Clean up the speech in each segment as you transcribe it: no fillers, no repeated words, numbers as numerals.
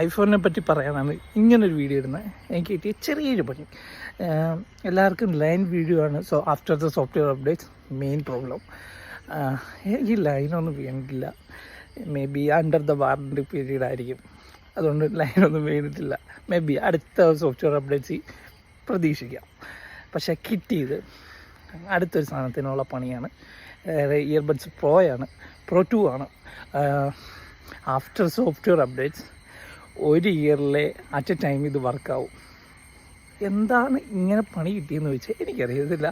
ഐഫോണിനെ പറ്റി പറയാനാണ് ഇങ്ങനൊരു വീഡിയോ ഇടുന്നത്. എനിക്ക് കിട്ടിയ ചെറിയൊരു പണി. എല്ലാവർക്കും ലൈൻ വീഡിയോ ആണ്. So after the software updates main problem. ഈ ലൈനൊന്നും വീണിട്ടില്ല. Maybe under the warranty period ആയിരിക്കും, അതുകൊണ്ട് ലൈനൊന്നും വീണിട്ടില്ല. മേ ബി അടുത്ത സോഫ്റ്റ്വെയർ അപ്ഡേറ്റ്സ് പ്രതീക്ഷിക്കാം. പക്ഷേ കിട്ടിയത് അടുത്തൊരു സാധനത്തിനുള്ള പണിയാണ്. ഇയർബഡ്സ് പ്രോ 2 ആണ്. ആഫ്റ്റർ സോഫ്റ്റ്വെയർ അപ്ഡേറ്റ്സ് 1 ഇയറിലെ അറ്റ് എ ടൈം ഇത് വർക്കാവും. എന്താണ് ഇങ്ങനെ പണി കിട്ടിയെന്ന് ചോദിച്ചാൽ എനിക്കറിയത്തില്ല.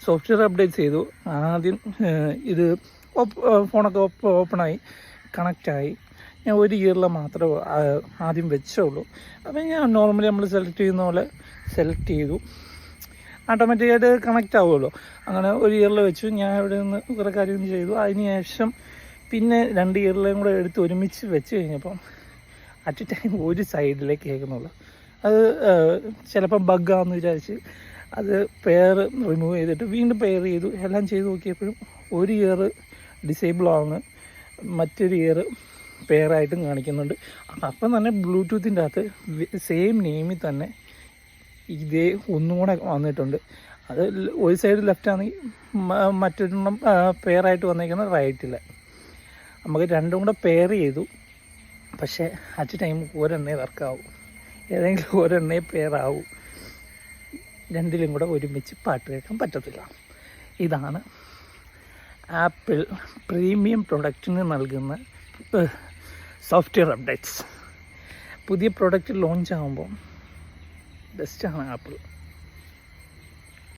സോഫ്റ്റ്വെയർ അപ്ഡേറ്റ്സ് ചെയ്തു. ആദ്യം ഇത് ഫോണൊക്കെ ഓപ്പണായി കണക്റ്റായി. ഞാൻ 1 ഇയറിൽ മാത്രമേ ആദ്യം വെച്ചുള്ളൂ. അപ്പം ഞാൻ നോർമലി നമ്മൾ സെലക്ട് ചെയ്യുന്ന പോലെ സെലക്ട് ചെയ്തു. ഓട്ടോമാറ്റിക്കായിട്ട് കണക്റ്റ് ആവുമല്ലോ. അങ്ങനെ 1 ഇയറിൽ വെച്ചു. ഞാൻ ഇവിടെ നിന്ന് കുറേ കാര്യം ചെയ്തു. അതിന് ശേഷം പിന്നെ 2 ഇയറിലേയും കൂടെ എടുത്ത് ഒരുമിച്ച് വെച്ച് കഴിഞ്ഞപ്പം അറ്റ് എ ടൈം ഒരു സൈഡിലേക്ക് കേൾക്കുന്നുള്ളൂ. അത് ചിലപ്പോൾ ബഗ്ഗാന്ന് വിചാരിച്ച് അത് പെയർ റിമൂവ് ചെയ്തിട്ട് വീണ്ടും പെയർ ചെയ്തു. എല്ലാം ചെയ്ത് നോക്കിയപ്പോഴും 1 ഇയർ ഡിസേബിൾ ആവുന്നു, മറ്റൊരു ഇയർ പെയറായിട്ടും കാണിക്കുന്നുണ്ട്. അപ്പം തന്നെ ബ്ലൂടൂത്തിൻ്റെ അകത്ത് സെയിം നെയിമിൽ തന്നെ ഇതേ ഒന്നും കൂടെ വന്നിട്ടുണ്ട്. അത് ഒരു സൈഡ് ലെഫ്റ്റ് ആണെങ്കിൽ മറ്റൊരെണ്ണം പെയറായിട്ട് വന്നിരിക്കുന്നത് റൈറ്റിൽ. നമുക്ക് രണ്ടും കൂടെ പെയർ ചെയ്തു. പക്ഷേ അറ്റ് ടൈം ഒരെണ്ണേ വർക്കാവും, ഏതെങ്കിലും ഒരെണ്ണേ പെയറാവും. രണ്ടിലും കൂടെ ഒരുമിച്ച് പാട്ട് കേൾക്കാൻ പറ്റത്തില്ല. ഇതാണ് ആപ്പിൾ പ്രീമിയം പ്രൊഡക്റ്റിന് നൽകുന്ന സോഫ്റ്റ്വെയർ അപ്ഡേറ്റ്സ്. പുതിയ പ്രൊഡക്റ്റ് ലോഞ്ച് ആകുമ്പോൾ ബെസ്റ്റാണ് ആപ്പിൾ.